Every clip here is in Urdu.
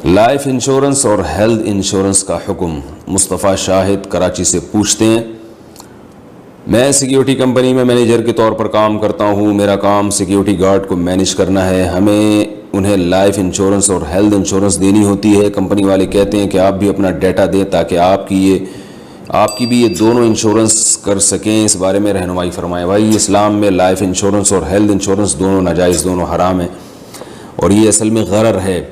لائف انشورنس اور ہیلتھ انشورنس کا حکم۔ مصطفیٰ شاہد کراچی سے پوچھتے ہیں، میں سیکیورٹی کمپنی میں مینیجر کے طور پر کام کرتا ہوں، میرا کام سیکیورٹی گارڈ کو مینیج کرنا ہے، ہمیں انہیں لائف انشورنس اور ہیلتھ انشورنس دینی ہوتی ہے، کمپنی والے کہتے ہیں کہ آپ بھی اپنا ڈیٹا دیں تاکہ آپ کی بھی یہ دونوں انشورنس کر سکیں، اس بارے میں رہنمائی فرمائیں۔ بھائی اسلام میں لائف انشورنس اور ہیلتھ انشورنس دونوں ناجائز، دونوں حرام ہیں، اور یہ اصل میں غرر ہے۔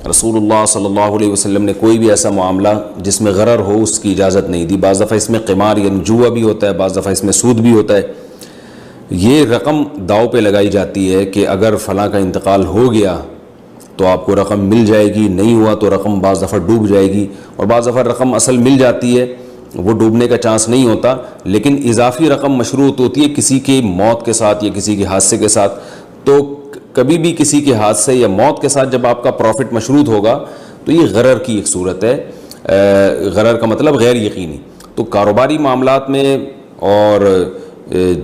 رسول اللہ صلی اللہ علیہ وسلم نے کوئی بھی ایسا معاملہ جس میں غرر ہو اس کی اجازت نہیں دی۔ بعض دفعہ اس میں قمار یعنی جوا بھی ہوتا ہے، بعض دفعہ اس میں سود بھی ہوتا ہے۔ یہ رقم داؤ پہ لگائی جاتی ہے کہ اگر فلاں کا انتقال ہو گیا تو آپ کو رقم مل جائے گی، نہیں ہوا تو رقم بعض دفعہ ڈوب جائے گی، اور بعض دفعہ رقم اصل مل جاتی ہے، وہ ڈوبنے کا چانس نہیں ہوتا، لیکن اضافی رقم مشروط ہوتی ہے کسی کی موت کے ساتھ یا کسی کے حادثے کے ساتھ۔ تو کبھی بھی کسی کے حادثے یا موت کے ساتھ جب آپ کا پروفٹ مشروط ہوگا تو یہ غرر کی ایک صورت ہے۔ غرر کا مطلب غیر یقینی۔ تو کاروباری معاملات میں اور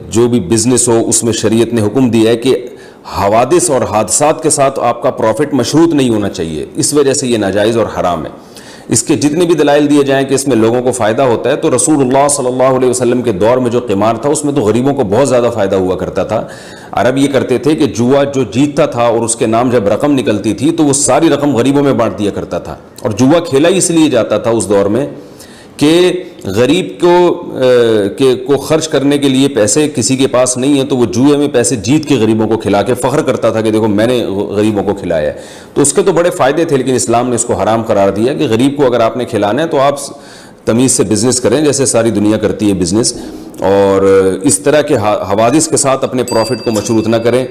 جو بھی بزنس ہو اس میں شریعت نے حکم دیا ہے کہ حوادث اور حادثات کے ساتھ آپ کا پروفٹ مشروط نہیں ہونا چاہیے، اس وجہ سے یہ ناجائز اور حرام ہے۔ اس کے جتنے بھی دلائل دیے جائیں کہ اس میں لوگوں کو فائدہ ہوتا ہے، تو رسول اللہ صلی اللہ علیہ وسلم کے دور میں جو قمار تھا اس میں تو غریبوں کو بہت زیادہ فائدہ ہوا کرتا تھا۔ عرب یہ کرتے تھے کہ جوا جو جیتتا تھا اور اس کے نام جب رقم نکلتی تھی تو وہ ساری رقم غریبوں میں بانٹ دیا کرتا تھا، اور جوا کھیلا اس لیے جاتا تھا اس دور میں کہ غریب کو خرچ کرنے کے لیے پیسے کسی کے پاس نہیں ہیں، تو وہ جوئے میں پیسے جیت کے غریبوں کو کھلا کے فخر کرتا تھا کہ دیکھو میں نے غریبوں کو کھلایا ہے۔ تو اس کے تو بڑے فائدے تھے، لیکن اسلام نے اس کو حرام قرار دیا کہ غریب کو اگر آپ نے کھلانا ہے تو آپ تمیز سے بزنس کریں جیسے ساری دنیا کرتی ہے بزنس، اور اس طرح کے حوادث کے ساتھ اپنے پروفٹ کو مشروط نہ کریں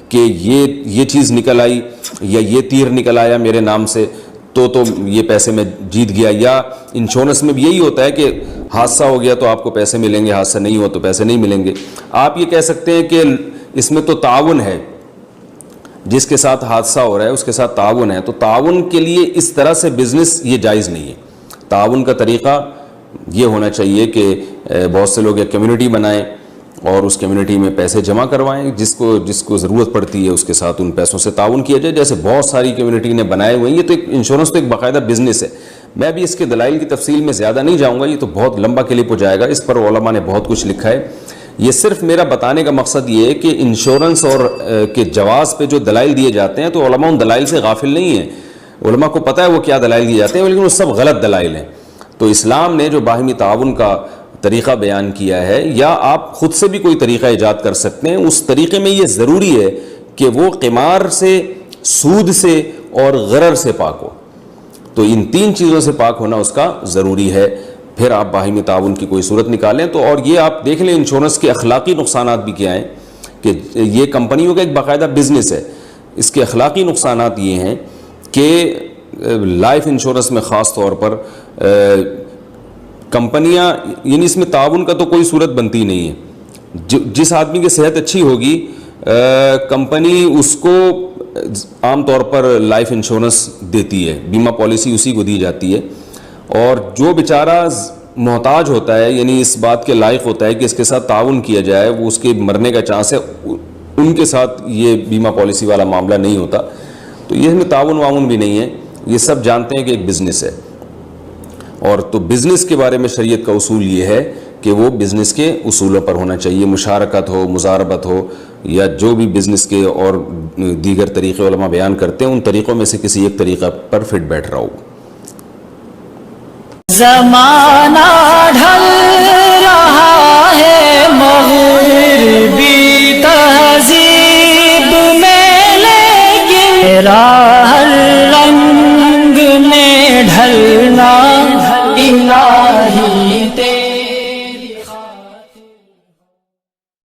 کہ یہ چیز نکل آئی یا یہ تیر نکل آیا میرے نام سے تو یہ پیسے میں جیت گیا۔ یا انشورنس میں بھی یہی ہوتا ہے کہ حادثہ ہو گیا تو آپ کو پیسے ملیں گے، حادثہ نہیں ہوا تو پیسے نہیں ملیں گے۔ آپ یہ کہہ سکتے ہیں کہ اس میں تو تعاون ہے، جس کے ساتھ حادثہ ہو رہا ہے اس کے ساتھ تعاون ہے، تو تعاون کے لیے اس طرح سے بزنس یہ جائز نہیں ہے۔ تعاون کا طریقہ یہ ہونا چاہیے کہ بہت سے لوگ ایک کمیونٹی بنائیں اور اس کمیونٹی میں پیسے جمع کروائیں، جس کو ضرورت پڑتی ہے اس کے ساتھ ان پیسوں سے تعاون کیا جائے، جیسے بہت ساری کمیونٹی نے بنائے ہوئے ہیں۔ یہ تو ایک انشورنس تو ایک باقاعدہ بزنس ہے۔ میں بھی اس کے دلائل کی تفصیل میں زیادہ نہیں جاؤں گا، یہ تو بہت لمبا کلپ ہو جائے گا، اس پر علماء نے بہت کچھ لکھا ہے۔ یہ صرف میرا بتانے کا مقصد یہ ہے کہ انشورنس اور کے جواز پہ جو دلائل دیے جاتے ہیں تو علماء ان دلائل سے غافل نہیں ہیں، علماء کو پتہ ہے وہ کیا دلائل دیے جاتے ہیں، لیکن وہ سب غلط دلائل ہیں۔ تو اسلام نے جو باہمی تعاون کا طریقہ بیان کیا ہے، یا آپ خود سے بھی کوئی طریقہ ایجاد کر سکتے ہیں، اس طریقے میں یہ ضروری ہے کہ وہ قمار سے، سود سے اور غرر سے پاک ہو۔ تو ان تین چیزوں سے پاک ہونا اس کا ضروری ہے، پھر آپ باہمی تعاون کی کوئی صورت نکالیں۔ تو اور یہ آپ دیکھ لیں انشورنس کے اخلاقی نقصانات بھی کیا ہیں، کہ یہ کمپنیوں کا ایک باقاعدہ بزنس ہے، اس کے اخلاقی نقصانات یہ ہیں کہ لائف انشورنس میں خاص طور پر کمپنیاں، یعنی اس میں تعاون کا تو کوئی صورت بنتی نہیں ہے۔ جس آدمی کی صحت اچھی ہوگی کمپنی اس کو عام طور پر لائف انشورنس دیتی ہے، بیمہ پالیسی اسی کو دی جاتی ہے، اور جو بیچارہ محتاج ہوتا ہے یعنی اس بات کے لائق ہوتا ہے کہ اس کے ساتھ تعاون کیا جائے، وہ اس کے مرنے کا چانس ہے، ان کے ساتھ یہ بیمہ پالیسی والا معاملہ نہیں ہوتا۔ تو یہ میں تعاون بھی نہیں ہے، یہ سب جانتے ہیں کہ ایک بزنس ہے۔ اور تو بزنس کے بارے میں شریعت کا اصول یہ ہے کہ وہ بزنس کے اصولوں پر ہونا چاہیے، مشارکت ہو، مضاربت ہو، یا جو بھی بزنس کے اور دیگر طریقے علماء بیان کرتے ہیں ان طریقوں میں سے کسی ایک طریقہ پر فٹ بیٹھ رہا ہو۔ زمانہ ڈھل رہا ہے مغربی تہذیب میں، لیکن